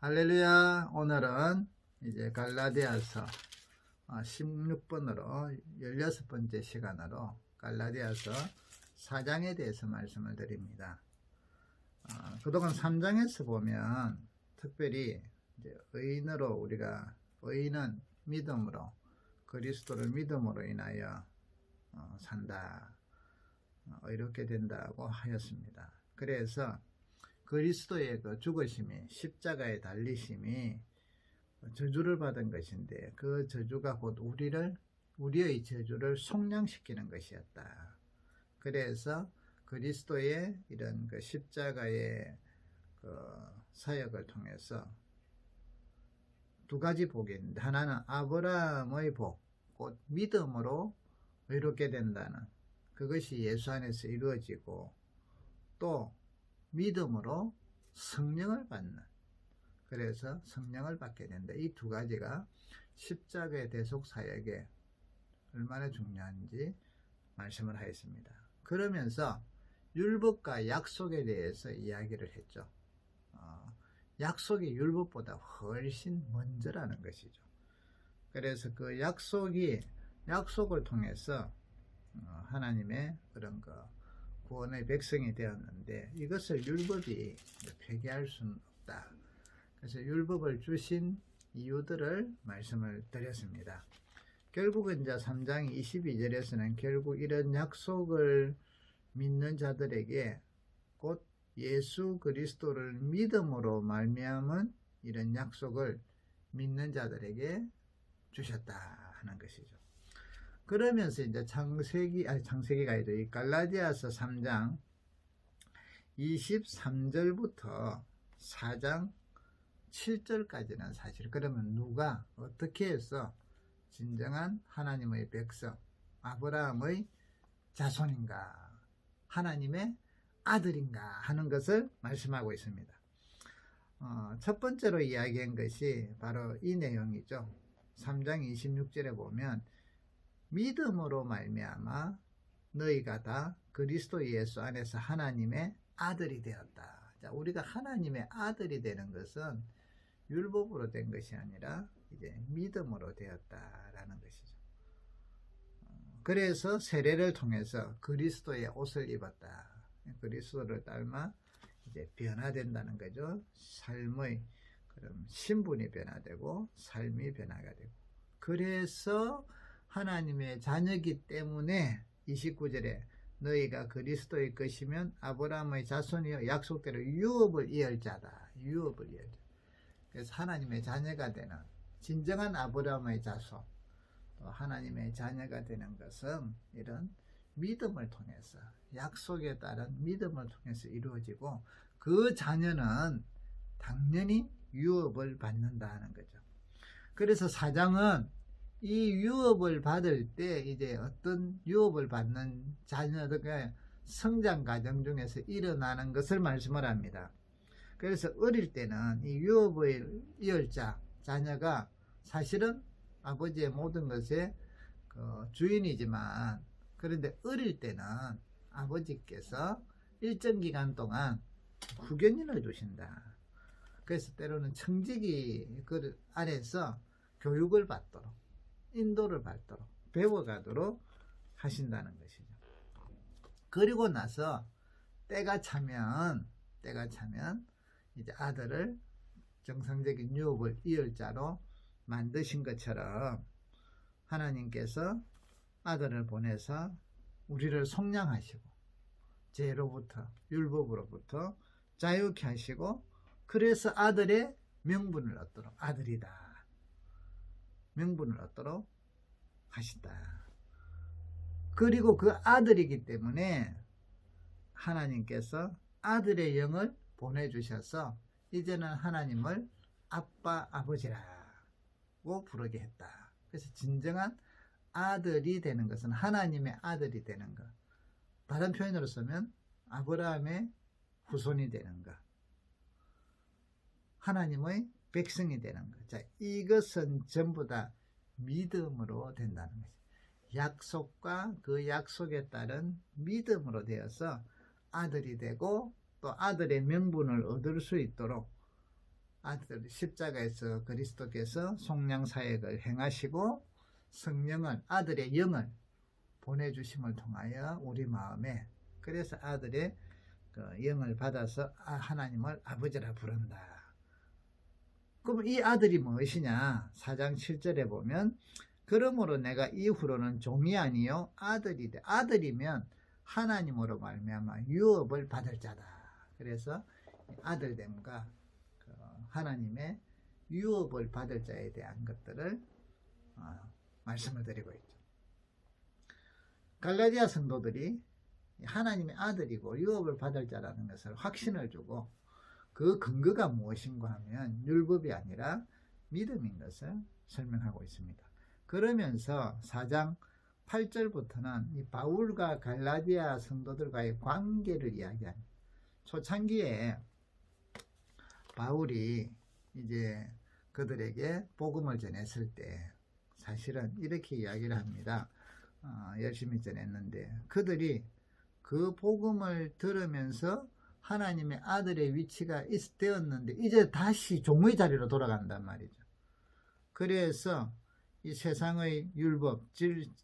할렐루야. 오늘은 이제 갈라디아서 16번으로 16번째 시간으로 갈라디아서 4장에 대해서 말씀을 드립니다. 그동안 3장에서 보면 특별히 이제 의인으로 우리가 의인은 믿음으로 그리스도를 믿음으로 인하여 산다. 이렇게 된다고 하였습니다. 그래서 그리스도의 그 죽으심이 십자가에 달리심이 저주를 받은 것인데 그 저주가 곧 우리의 저주를 속량시키는 것이었다. 그래서 그리스도의 이런 그 십자가의 그 사역을 통해서 두 가지 복이 있는데, 하나는 아브라함의 복, 곧 믿음으로 의롭게 된다는 그것이 예수 안에서 이루어지고, 또 믿음으로 성령을 받는, 그래서 성령을 받게 된다. 이 두 가지가 십자가의 대속 사역에 얼마나 중요한지 말씀을 하였습니다. 그러면서 율법과 약속에 대해서 이야기를 했죠. 약속이 율법보다 훨씬 먼저라는 것이죠. 그래서 그 약속을 통해서 하나님의 그런 구원의 백성이 되었는데, 이것을 율법이 폐기할 수는 없다. 그래서 율법을 주신 이유들을 말씀을 드렸습니다. 결국은 이제 3장 22절에서는 결국 이런 약속을 믿는 자들에게 곧 예수 그리스도를 믿음으로 말미암은 이런 약속을 믿는 자들에게 주셨다 하는 것이죠. 그러면서 이제 창세기가 아니죠. 이 갈라디아서 3장 23절부터 4장 7절까지는 사실, 그러면 누가 어떻게 해서 진정한 하나님의 백성, 아브라함의 자손인가, 하나님의 아들인가 하는 것을 말씀하고 있습니다. 첫 번째로 이야기한 것이 바로 이 내용이죠. 3장 26절에 보면 믿음으로 말미암아 너희가 다 그리스도 예수 안에서 하나님의 아들이 되었다. 자, 우리가 하나님의 아들이 되는 것은 율법으로 된 것이 아니라 이제 믿음으로 되었다라는 것이죠. 그래서 세례를 통해서 그리스도의 옷을 입었다. 그리스도를 닮아 이제 변화된다는 거죠. 삶의 그럼 신분이 변화되고 삶이 변화가 되고, 그래서 하나님의 자녀이기 때문에 29절에 너희가 그리스도의 것이면 아브라함의 자손이여 약속대로 유업을 이을 자다. 유업을 이을 자. 그래서 하나님의 자녀가 되는 진정한 아브라함의 자손, 또 하나님의 자녀가 되는 것은 이런 믿음을 통해서, 약속에 따른 믿음을 통해서 이루어지고, 그 자녀는 당연히 유업을 받는다는 거죠. 그래서 4장은 이 유업을 받을 때 이제 어떤 유업을 받는 자녀들의 성장 과정 중에서 일어나는 것을 말씀을 합니다. 그래서 어릴 때는 이 유업을 이을 자녀가 사실은 아버지의 모든 것의 주인이지만, 그런데 어릴 때는 아버지께서 일정 기간 동안 후견인을 두신다. 그래서 때로는 청지기 그 안에서 교육을 받도록, 인도를 받도록, 배워가도록 하신다는 것이죠. 그리고 나서 때가 차면 이제 아들을 정상적인 유업을 이을 자로 만드신 것처럼 하나님께서 아들을 보내서 우리를 속량하시고 죄로부터, 율법으로부터 자유케 하시고, 그래서 아들의 명분을 얻도록, 아들이다 명분을 얻도록 하신다. 그리고 그 아들이기 때문에 하나님께서 아들의 영을 보내주셔서 이제는 하나님을 아빠, 아버지라고 부르게 했다. 그래서 진정한 아들이 되는 것은 하나님의 아들이 되는 것, 다른 표현으로 쓰면 아브라함의 후손이 되는 것, 하나님의 백성이 되는 것. 자, 이것은 전부 다 믿음으로 된다는 거죠. 약속과 그 약속에 따른 믿음으로 되어서 아들이 되고, 또 아들의 명분을 얻을 수 있도록 아들 십자가에서 그리스도께서 속량 사역을 행하시고 성령을 아들의 영을 보내주심을 통하여 우리 마음에 그래서 아들의 그 영을 받아서 하나님을 아버지라 부른다. 그럼 이 아들이 무엇이냐? 4장 7절에 보면 그러므로 내가 이후로는 종이 아니요 아들이 돼. 아들이면 하나님으로 말미암아 유업을 받을 자다. 그래서 아들됨과 하나님의 유업을 받을 자에 대한 것들을 말씀을 드리고 있죠. 갈라디아 성도들이 하나님의 아들이고 유업을 받을 자라는 것을 확신을 주고 그 근거가 무엇인가 하면 율법이 아니라 믿음인 것을 설명하고 있습니다. 그러면서 4장 8절부터는 이 바울과 갈라디아 성도들과의 관계를 이야기합니다. 초창기에 바울이 이제 그들에게 복음을 전했을 때 사실은 이렇게 이야기를 합니다. 열심히 전했는데 그들이 그 복음을 들으면서 하나님의 아들의 위치가 되었는데 이제 다시 종의 자리로 돌아간단 말이죠. 그래서 이 세상의 율법,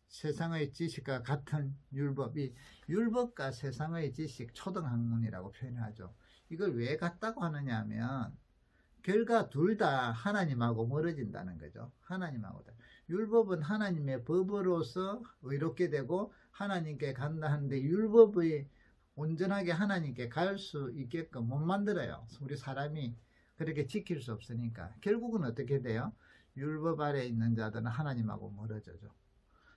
세상의 지식과 같은 율법이 율법과 세상의 지식 초등학문이라고 표현하죠. 이걸 왜 같다고 하느냐 하면 결과 둘 다 하나님하고 멀어진다는 거죠. 하나님하고. 율법은 하나님의 법으로서 의롭게 되고 하나님께 간다 하는데 율법의 온전하게 하나님께 갈 수 있게끔 못 만들어요. 우리 사람이 그렇게 지킬 수 없으니까. 결국은 어떻게 돼요? 율법 아래에 있는 자들은 하나님하고 멀어져죠.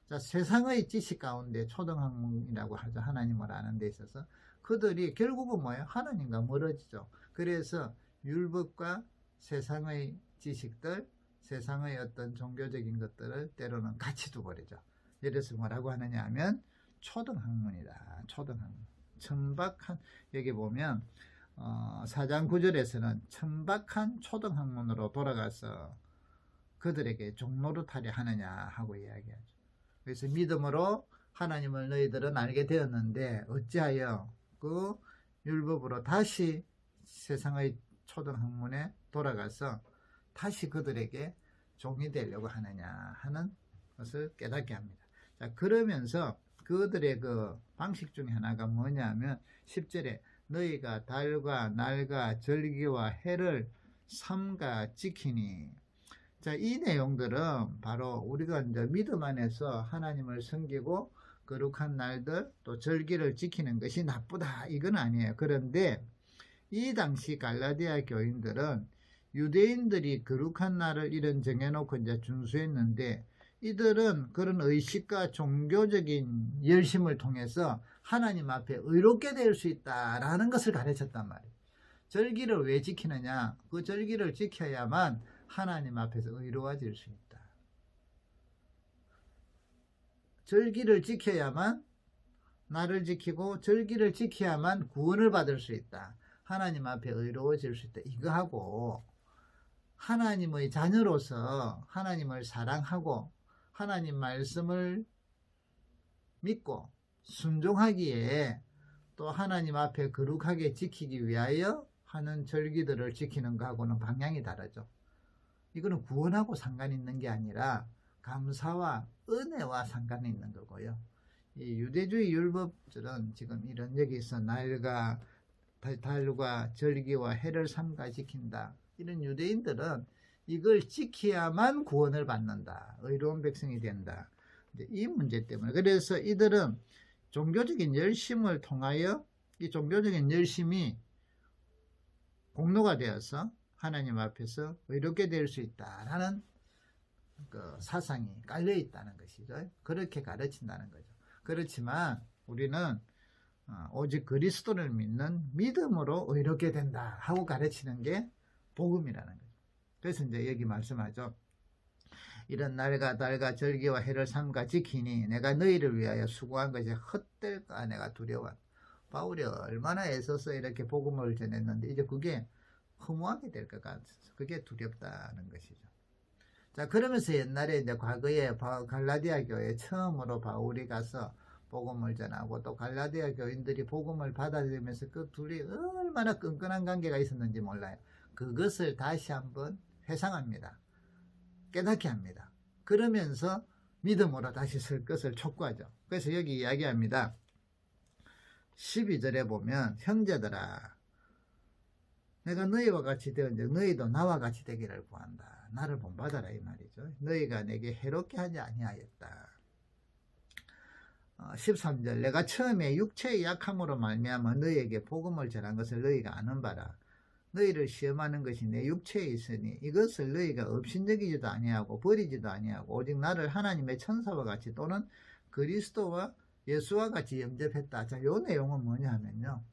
자, 세상의 지식 가운데 초등학문이라고 하죠. 하나님을 아는 데 있어서. 그들이 결국은 뭐예요? 하나님과 멀어지죠. 그래서 율법과 세상의 지식들, 세상의 어떤 종교적인 것들을 때로는 같이 두버리죠. 예를 들어서 뭐라고 하느냐 하면 초등학문이다. 초등학문. 천박한, 여기 보면 4장 9절에서는 천박한 초등학문으로 돌아가서 그들에게 종노릇하려 하느냐 하고 이야기하죠. 그래서 믿음으로 하나님을 너희들은 알게 되었는데 어찌하여 그 율법으로 다시 세상의 초등학문에 돌아가서 다시 그들에게 종이 되려고 하느냐 하는 것을 깨닫게 합니다. 자, 그러면서 그들의 그 방식 중에 하나가 뭐냐면 10절에 너희가 달과 날과 절기와 해를 삼가 지키니. 자, 이 내용들은 바로 우리가 이제 믿음 안에서 하나님을 섬기고 거룩한 날들 또 절기를 지키는 것이 나쁘다 이건 아니에요. 그런데 이 당시 갈라디아 교인들은 유대인들이 거룩한 날을 이런 정해놓고 이제 준수했는데 이들은 그런 의식과 종교적인 열심을 통해서 하나님 앞에 의롭게 될 수 있다라는 것을 가르쳤단 말이에요. 절기를 왜 지키느냐? 그 절기를 지켜야만 하나님 앞에서 의로워질 수 있다. 절기를 지켜야만 날을 지키고 절기를 지켜야만 구원을 받을 수 있다. 하나님 앞에 의로워질 수 있다. 이거하고 하나님의 자녀로서 하나님을 사랑하고 하나님 말씀을 믿고 순종하기에 또 하나님 앞에 거룩하게 지키기 위하여 하는 절기들을 지키는 것하고는 방향이 다르죠. 이거는 구원하고 상관이 있는 게 아니라 감사와 은혜와 상관이 있는 거고요. 이 유대주의 율법들은 지금 이런 여기서 날과 달과 절기와 해를 삼가 지킨다. 이런 유대인들은 이걸 지켜야만 구원을 받는다. 의로운 백성이 된다. 이 문제 때문에. 그래서 이들은 종교적인 열심을 통하여 이 종교적인 열심이 공로가 되어서 하나님 앞에서 의롭게 될 수 있다라는 그 사상이 깔려 있다는 것이죠. 그렇게 가르친다는 거죠. 그렇지만 우리는 오직 그리스도를 믿는 믿음으로 의롭게 된다 하고 가르치는 게 복음이라는 거죠. 그래서 이제 여기 말씀하죠. 이런 날과 달과 절기와 해를 삼가 지키니 내가 너희를 위하여 수고한 것이 헛될까 내가 두려워. 바울이 얼마나 애써서 이렇게 복음을 전했는데 이제 그게 허무하게 될 것 같아서 그게 두렵다는 것이죠. 자, 그러면서 옛날에 이제 과거에 갈라디아 교회에 처음으로 바울이 가서 복음을 전하고 또 갈라디아 교인들이 복음을 받아들이면서 그 둘이 얼마나 끈끈한 관계가 있었는지 몰라요. 그것을 다시 한번 회상합니다. 깨닫게 합니다. 그러면서 믿음으로 다시 설 것을 촉구하죠. 그래서 여기 이야기합니다. 12절에 보면 형제들아 내가 너희와 같이 되었는데 너희도 나와 같이 되기를 구한다. 나를 본받아라 이 말이죠. 너희가 내게 해롭게 하지 아니하였다. 13절 내가 처음에 육체의 약함으로 말미암아 너희에게 복음을 전한 것을 너희가 아는 바라. 너희를 시험하는 것이 내 육체에 있으니 이것을 너희가 업신여기지도 아니하고 버리지도 아니하고 오직 나를 하나님의 천사와 같이 또는 그리스도와 예수와 같이 영접했다. 자, 요 내용은 뭐냐 하면요.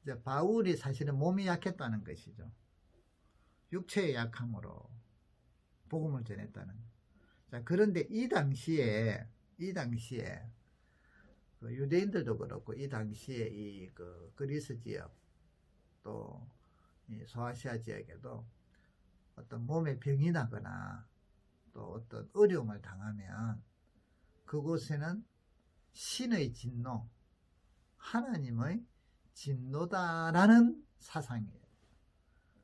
이제 바울이 사실은 몸이 약했다는 것이죠. 육체의 약함으로 복음을 전했다는. 자, 그런데 이 당시에 그 유대인들도 그렇고 이 당시에 이 그 그리스 지역 또 이 소아시아 지역에도 어떤 몸에 병이 나거나 또 어떤 어려움을 당하면 그곳에는 신의 진노, 하나님의 진노다라는 사상이에요.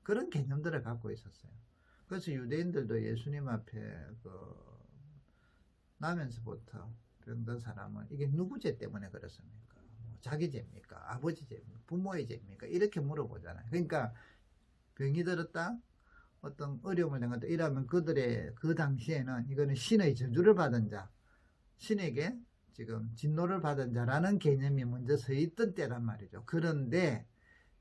그런 개념들을 갖고 있었어요. 그래서 유대인들도 예수님 앞에 나면서부터 병든 사람은 이게 누구 죄 때문에 그렇습니까? 자기 죄입니까? 아버지 죄입니까? 부모의 죄입니까? 이렇게 물어보잖아요. 그러니까 병이 들었다, 어떤 어려움을 당했다 이러면 그들의 그 당시에는 이거는 신의 저주를 받은 자, 신에게 지금 진노를 받은 자라는 개념이 먼저 서 있던 때란 말이죠. 그런데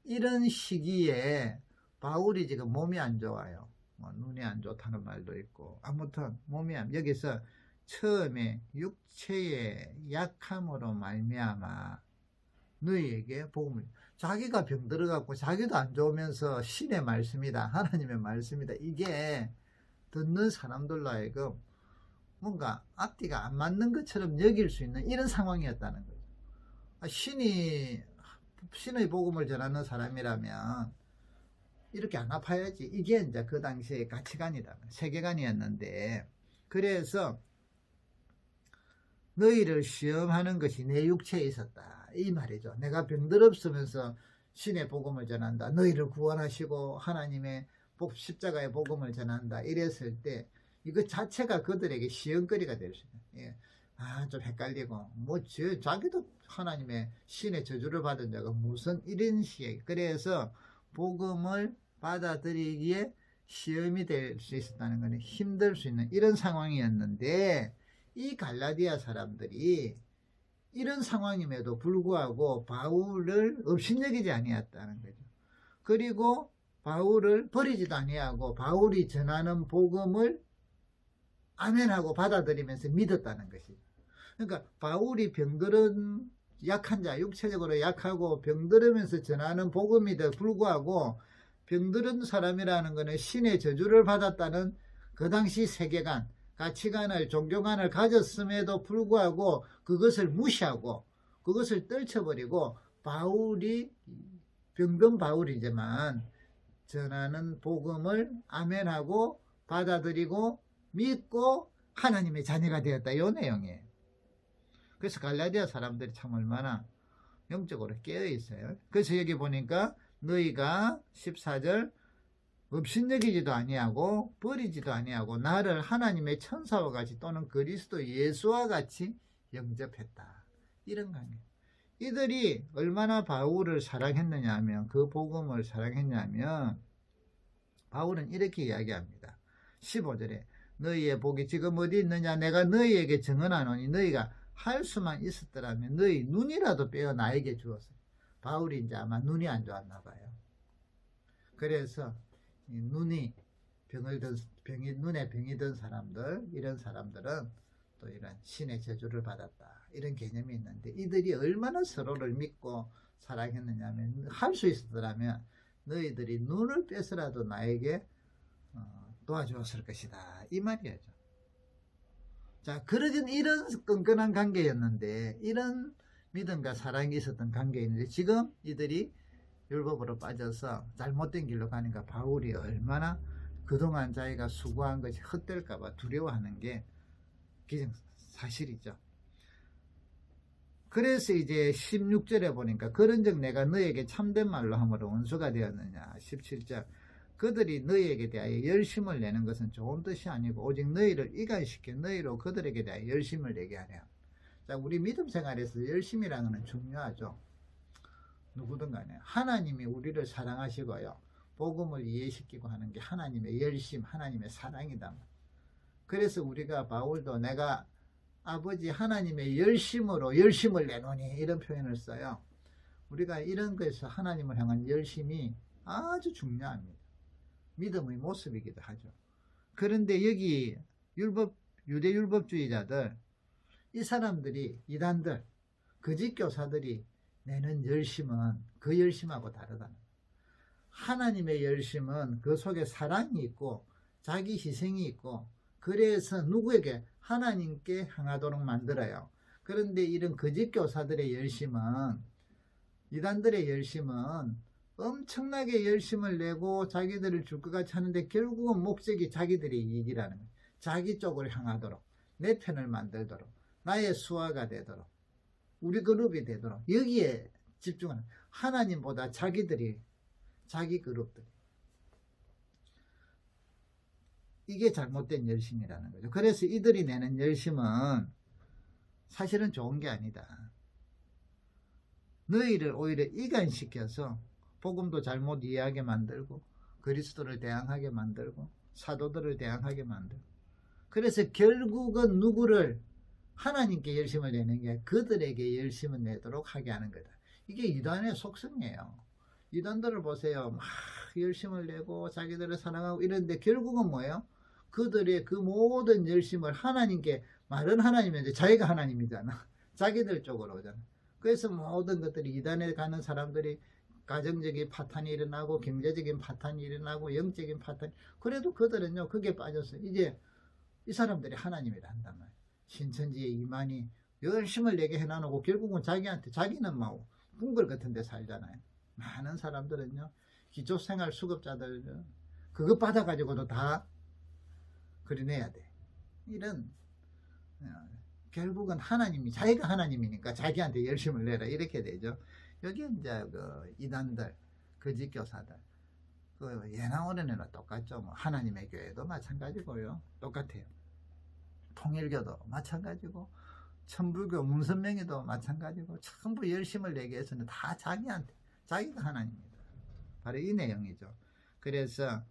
이런 시기에 바울이 지금 몸이 안 좋아요. 눈이 안 좋다는 말도 있고 아무튼 몸이 여기서 처음에 육체의 약함으로 말미암아 너희에게 복음을 자기가 병들어갖고 자기도 안 좋으면서 신의 말씀이다 하나님의 말씀이다 이게 듣는 사람들로 하여금 뭔가 앞뒤가 안 맞는 것처럼 여길 수 있는 이런 상황이었다는 거죠. 신의 복음을 전하는 사람이라면 이렇게 안 아파야지 이게 이제 그 당시의 가치관이다 세계관이었는데 그래서 너희를 시험하는 것이 내 육체에 있었다 이 말이죠. 내가 병들 없으면서 신의 복음을 전한다. 너희를 구원하시고 하나님의 십자가의 복음을 전한다. 이랬을 때 이거 자체가 그들에게 시험거리가 될 수 있어요. 예. 좀 헷갈리고 자기도 하나님의 신의 저주를 받은 자가 무슨 이런 시에 그래서 복음을 받아들이기에 시험이 될 수 있었다는 것은 힘들 수 있는 이런 상황이었는데 이 갈라디아 사람들이 이런 상황임에도 불구하고 바울을 업신여기지 아니했다는 거죠. 그리고 바울을 버리지도 아니하고 바울이 전하는 복음을 아멘하고 받아들이면서 믿었다는 것이죠. 그러니까 바울이 병들은 약한 자, 육체적으로 약하고 병들으면서 전하는 복음에도 불구하고 병들은 사람이라는 것은 신의 저주를 받았다는 그 당시 세계관, 가치관을 종교관을 가졌음에도 불구하고 그것을 무시하고 그것을 떨쳐버리고 바울이 병든 바울이지만 전하는 복음을 아멘하고 받아들이고 믿고 하나님의 자녀가 되었다 이 내용이에요. 그래서 갈라디아 사람들이 참 얼마나 영적으로 깨어있어요. 그래서 여기 보니까 너희가 14절 업신여기지도 아니하고 버리지도 아니하고 나를 하나님의 천사와 같이 또는 그리스도 예수와 같이 영접했다. 이런 관계. 이들이 얼마나 바울을 사랑했느냐 하면 그 복음을 사랑했냐면 바울은 이렇게 이야기합니다. 15절에 너희의 복이 지금 어디 있느냐 내가 너희에게 증언하노니 너희가 할 수만 있었더라면 너희 눈이라도 빼어 나에게 주었어요. 바울이 이제 아마 눈이 안 좋았나 봐요. 그래서 눈에 병이 든 사람들 이런 사람들은 또 이런 신의 저주를 받았다 이런 개념이 있는데 이들이 얼마나 서로를 믿고 사랑했느냐 하면 할 수 있었더라면 너희들이 눈을 빼서라도 나에게 도와주었을 것이다 이 말이죠. 자, 그러긴 이런 끈끈한 관계였는데 이런 믿음과 사랑이 있었던 관계였는데 지금 이들이 율법으로 빠져서 잘못된 길로 가니까 바울이 얼마나 그동안 자기가 수고한 것이 헛될까 봐 두려워하는 게 기정사실이죠. 그래서 이제 16절에 보니까 그런즉 내가 너에게 참된 말로 함으로 원수가 되었느냐. 17절 그들이 너희에게 대하여 열심을 내는 것은 좋은 뜻이 아니고 오직 너희를 이간시켜 너희로 그들에게 대하여 열심을 내게 하랴. 자, 우리 믿음 생활에서 열심이라는 것은 중요하죠. 누구든 간에 하나님이 우리를 사랑하시고요, 복음을 이해시키고 하는 게 하나님의 열심, 하나님의 사랑이다. 그래서 우리가 바울도 내가 아버지 하나님의 열심으로 열심을 내노니 이런 표현을 써요. 우리가 이런 것에서 하나님을 향한 열심이 아주 중요합니다. 믿음의 모습이기도 하죠. 그런데 여기 유대 율법주의자들, 이 사람들이, 이단들, 거짓 교사들이 내는 열심은 그 열심하고 다르다. 하나님의 열심은 그 속에 사랑이 있고 자기 희생이 있고, 그래서 누구에게? 하나님께 향하도록 만들어요. 그런데 이런 거짓 교사들의 열심은, 이단들의 열심은 엄청나게 열심을 내고 자기들을 줄 것 같이 하는데 결국은 목적이 자기들의 이익이라는 거예요. 자기 쪽으로 향하도록, 내 편을 만들도록, 나의 수하가 되도록, 우리 그룹이 되도록 여기에 집중하는, 하나님보다 자기들이, 자기 그룹들이. 이게 잘못된 열심이라는 거죠. 그래서 이들이 내는 열심은 사실은 좋은 게 아니다. 너희를 오히려 이간시켜서 복음도 잘못 이해하게 만들고, 그리스도를 대항하게 만들고, 사도들을 대항하게 만들고, 그래서 결국은 누구를? 하나님께 열심을 내는 게 그들에게 열심을 내도록 하게 하는 거다. 이게 이단의 속성이에요. 이단들을 보세요. 막 열심을 내고 자기들을 사랑하고 이러는데 결국은 뭐예요? 그들의 그 모든 열심을 하나님께, 말은 하나님인데 자기가 하나님이잖아. 자기들 쪽으로 오잖아. 그래서 모든 것들이, 이단에 가는 사람들이 가정적인 파탄이 일어나고 경제적인 파탄이 일어나고 영적인 파탄, 그래도 그들은요 거기에 빠졌어요. 이제 이 사람들이 하나님이라 한단 말이에요. 신천지의 이만희 열심을 내게 해놔놓고 결국은 자기한테, 자기는 막 궁궐 같은 데 살잖아요. 많은 사람들은요, 기초생활 수급자들 그것 받아가지고도 다 그려내야 돼. 이런, 결국은 하나님이, 자기가 하나님이니까 자기한테 열심을 내라 이렇게 되죠. 여기 이제 그 이단들, 거짓 교사들, 그 예나오른에는 똑같죠. 뭐 하나님의 교회도 마찬가지고요, 똑같아요. 통일교도 마찬가지고, 천불교, 문선명이도 마찬가지고, 전부 열심을 내게 해서는 다 자기한테, 자기가 하나님입니다. 바로 이 내용이죠. 그래서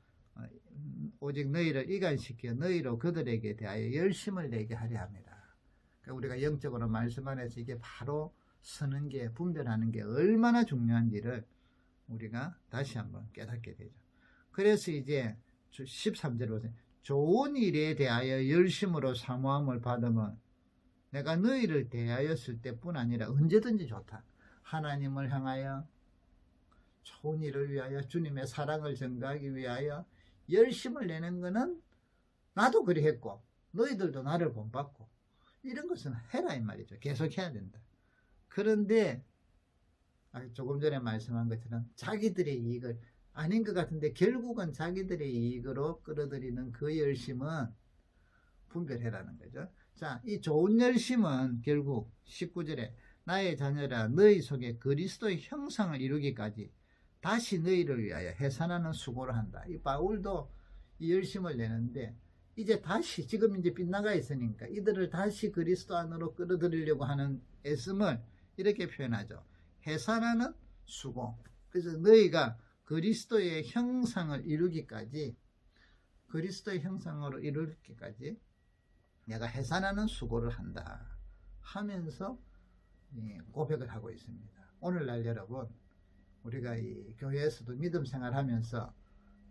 오직 너희를 이간시켜 너희로 그들에게 대하여 열심을 내게 하려 합니다. 그러니까 우리가 영적으로 말씀 안에서 이게 바로 서는 게, 분별하는 게 얼마나 중요한지를 우리가 다시 한번 깨닫게 되죠. 그래서 이제 13절 보세요. 좋은 일에 대하여 열심으로 사모함을 받으면 내가 너희를 대하였을 때뿐 아니라 언제든지 좋다. 하나님을 향하여, 좋은 일을 위하여, 주님의 사랑을 전가하기 위하여 열심을 내는 것은 나도 그리 했고 너희들도 나를 본받고 이런 것은 해라 이 말이죠. 계속 해야 된다. 그런데 조금 전에 말씀한 것처럼 자기들의 이익을, 아닌 것 같은데 결국은 자기들의 이익으로 끌어들이는 그 열심은 분별해라는 거죠. 자, 이 좋은 열심은 결국 19절에 나의 자녀라 너희 속에 그리스도의 형상을 이루기까지 다시 너희를 위하여 해산하는 수고를 한다. 이 바울도 이 열심을 내는데 이제 다시, 지금 이제 빗나가 있으니까 이들을 다시 그리스도 안으로 끌어들이려고 하는 애씀을 이렇게 표현하죠. 해산하는 수고. 그래서 너희가 그리스도의 형상을 이루기까지, 그리스도의 형상으로 이루기까지 내가 해산하는 수고를 한다 하면서 고백을 하고 있습니다. 오늘날 여러분, 우리가 이 교회에서도 믿음 생활하면서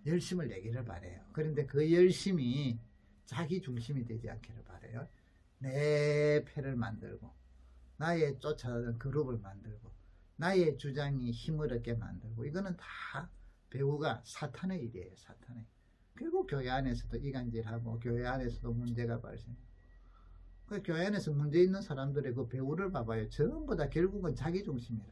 열심을 내기를 바라요. 그런데 그 열심이 자기 중심이 되지 않기를 바라요. 내 패를 만들고, 나의 쫓아가는 그룹을 만들고, 나의 주장이 힘을 얻게 만들고, 이거는 다 배우가 사탄의 일이에요. 사탄의. 결국 교회 안에서도 이간질하고 교회 안에서도 문제가 발생해요. 그 교회 안에서 문제 있는 사람들의 그 배우를 봐봐요. 전부 다 결국은 자기 중심이라.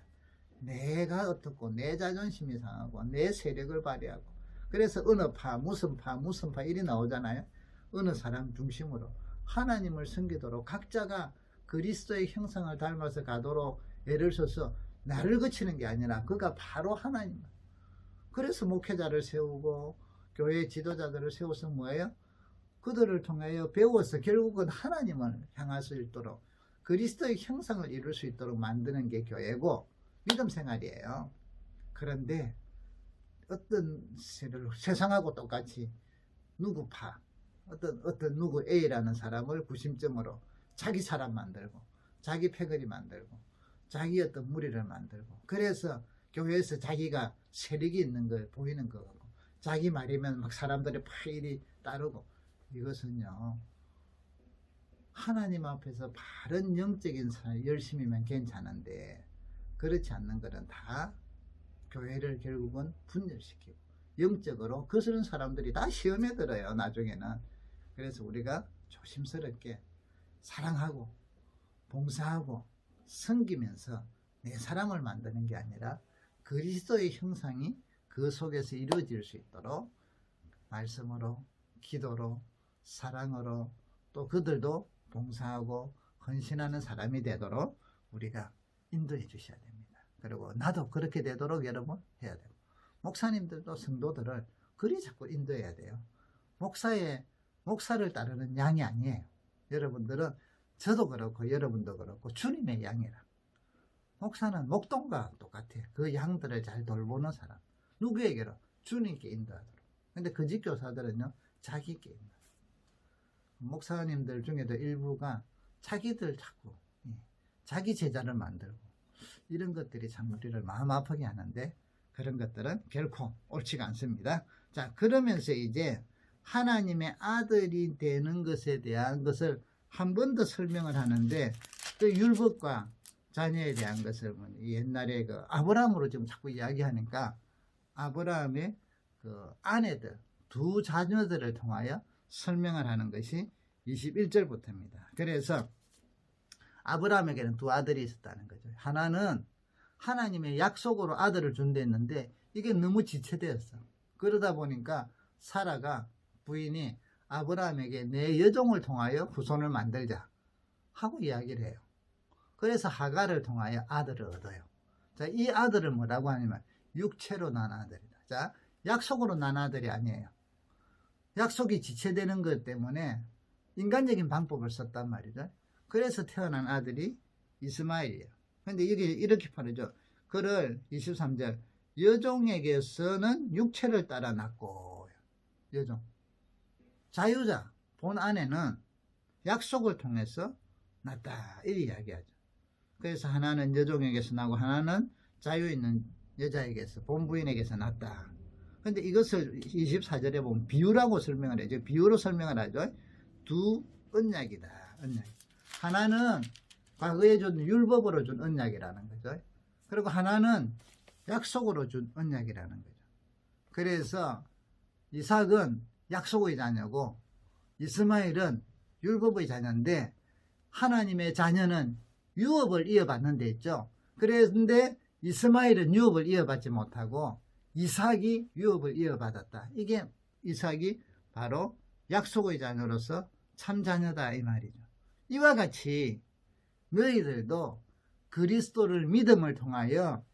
내가 어떻고, 내 자존심이 상하고, 내 세력을 발휘하고, 그래서 어느 파, 무슨 파 이리 나오잖아요. 어느 사람 중심으로 하나님을 섬기도록 각자가 그리스도의 형상을 닮아서 가도록 애를 써서 나를 거치는 게 아니라 그가 바로 하나님. 그래서 목회자를 세우고 교회 지도자들을 세워서 뭐예요? 그들을 통하여 배워서 결국은 하나님을 향할 수 있도록 그리스도의 형상을 이룰 수 있도록 만드는 게 교회고 믿음 생활이에요. 그런데 어떤 세상하고 똑같이 누구파 어떤 누구 A라는 사람을 구심점으로 자기 사람 만들고 자기 패거리 만들고 자기 어떤 무리를 만들고 그래서 교회에서 자기가 세력이 있는 걸 보이는 거고 자기 말이면 막 사람들이 파일이 따르고 이것은요 하나님 앞에서 바른 영적인 열심이면 괜찮은데 그렇지 않는 것은 다 교회를 결국은 분열시키고 영적으로 거스른 사람들이 다 시험에 들어요 나중에는. 그래서 우리가 조심스럽게 사랑하고 봉사하고 섬기면서 내 사람을 만드는 게 아니라 그리스도의 형상이 그 속에서 이루어질 수 있도록 말씀으로 기도로 사랑으로 또 그들도 봉사하고 헌신하는 사람이 되도록 우리가 인도해 주셔야 됩니다. 그리고 나도 그렇게 되도록 여러분 해야 되고 목사님들도 성도들을 그리 자꾸 인도해야 돼요. 목사를 따르는 양이 아니에요. 여러분들은 저도 그렇고 여러분도 그렇고 주님의 양이라. 목사는 목동과 똑같아요. 그 양들을 잘 돌보는 사람. 누구에게로? 주님께 인도하도록. 근데 거짓 교사들은요 자기께 인도하도록. 목사님들 중에도 일부가 자기들 자꾸 자기 제자를 만들고 이런 것들이 참 우리를 마음 아프게 하는데 그런 것들은 결코 옳지가 않습니다. 자, 그러면서 이제 하나님의 아들이 되는 것에 대한 것을 한 번 더 설명을 하는데 그 율법과 자녀에 대한 것을 옛날에 그 아브라함으로 지금 자꾸 이야기하니까 아브라함의 그 아내들 두 자녀들을 통하여 설명을 하는 것이 21절부터입니다. 그래서 아브라함에게는 두 아들이 있었다는 거죠. 하나는 하나님의 약속으로 아들을 준다 했는데 이게 너무 지체되었어. 그러다 보니까 사라가 부인이 아브라함에게 내 여종을 통하여 후손을 만들자 하고 이야기를 해요. 그래서 하갈을 통하여 아들을 얻어요. 자, 이 아들을 뭐라고 하냐면 육체로 난 아들이다. 자, 약속으로 난 아들이 아니에요. 약속이 지체되는 것 때문에 인간적인 방법을 썼단 말이죠. 그래서 태어난 아들이 이스마엘이에요. 근데 여기 이렇게 말하죠. 그를 23절 여종에게서는 육체를 따라 낳고 여종 자유자 본 아내는 약속을 통해서 낳다 이렇게 이야기하죠. 그래서 하나는 여종에게서 나고 하나는 자유 있는 여자에게서 본부인에게서 낳다. 근데 이것을 24절에 보면 비유라고 설명을 해죠. 비유로 설명을 하죠. 두 언약이다. 언약. 하나는 과거에 준 율법으로 준 언약이라는 거죠. 그리고 하나는 약속으로 준 언약이라는 거죠. 그래서 이삭은 약속의 자녀고 이스마엘은 율법의 자녀인데 하나님의 자녀는 유업을 이어받는 데 있죠. 그런데 이스마엘은 유업을 이어받지 못하고 이삭이 유업을 이어받았다. 이게 이삭이 바로 약속의 자녀로서 참 자녀다 이 말이죠. 이와 같이 너희들도 그리스도를 믿음을 통하여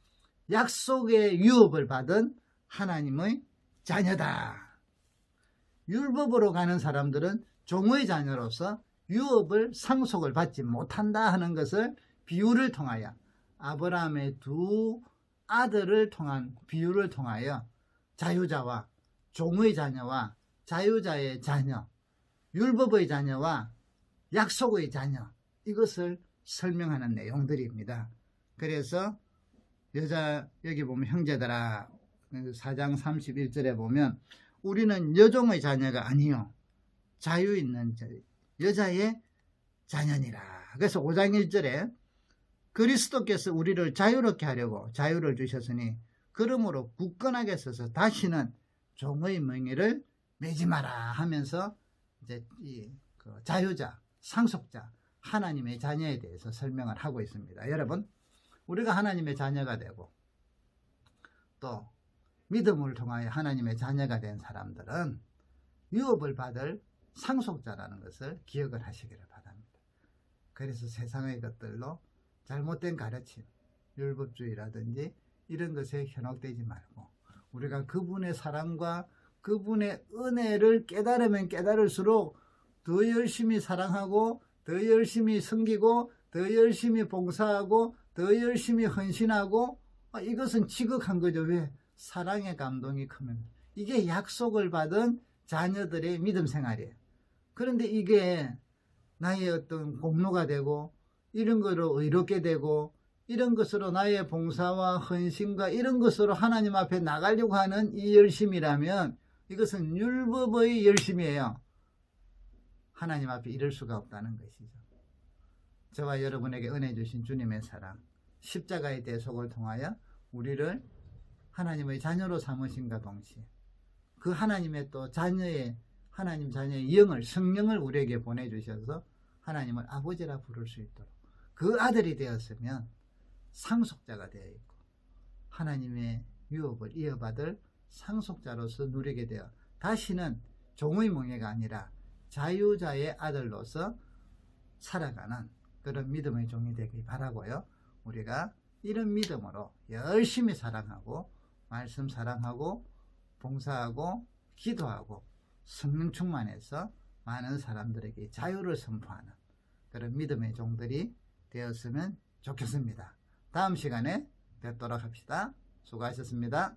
약속의 유업을 받은 하나님의 자녀다. 율법으로 가는 사람들은 종의 자녀로서 유업을 상속을 받지 못한다 하는 것을 비유를 통하여 아브라함의 두 아들을 통한 비유를 통하여 자유자와 종의 자녀와 자유자의 자녀, 율법의 자녀와 약속의 자녀 이것을 설명하는 내용들입니다. 그래서 여기 보면 형제들아 4장 31절에 보면 우리는 여종의 자녀가 아니요 자유 있는 여자의 자녀니라. 그래서 5장 1절에 그리스도께서 우리를 자유롭게 하려고 자유를 주셨으니 그러므로 굳건하게 서서 다시는 종의 멍에를 매지 마라 하면서 이제 그 자유자, 상속자, 하나님의 자녀에 대해서 설명을 하고 있습니다. 여러분, 우리가 하나님의 자녀가 되고 또 믿음을 통하여 하나님의 자녀가 된 사람들은 유업을 받을 상속자라는 것을 기억을 하시기를 바랍니다. 그래서 세상의 것들로 잘못된 가르침, 율법주의라든지 이런 것에 현혹되지 말고 우리가 그분의 사랑과 그분의 은혜를 깨달으면 깨달을수록 더 열심히 사랑하고 더 열심히 섬기고 더 열심히 봉사하고 더 열심히 헌신하고 이것은 지극한 거죠. 왜? 사랑의 감동이 크면. 이게 약속을 받은 자녀들의 믿음 생활이에요. 그런데 이게 나의 어떤 공로가 되고 이런 거로 의롭게 되고 이런 것으로 나의 봉사와 헌신과 이런 것으로 하나님 앞에 나가려고 하는 이 열심이라면 이것은 율법의 열심이에요. 하나님 앞에 이럴 수가 없다는 것이죠. 저와 여러분에게 은혜 주신 주님의 사랑, 십자가의 대속을 통하여 우리를 하나님의 자녀로 삼으신과 동시에 그 하나님의 또 하나님 자녀의 영을, 성령을 우리에게 보내주셔서 하나님을 아버지라 부를 수 있도록 그 아들이 되었으면 상속자가 되어 있고 하나님의 유업을 이어받을 상속자로서 누리게 되어 다시는 종의 멍에가 아니라 자유자의 아들로서 살아가는 그런 믿음의 종이 되길 바라고요. 우리가 이런 믿음으로 열심히 사랑하고 말씀 사랑하고 봉사하고 기도하고 성령 충만해서 많은 사람들에게 자유를 선포하는 그런 믿음의 종들이 되었으면 좋겠습니다. 다음 시간에 뵙도록 합시다. 수고하셨습니다.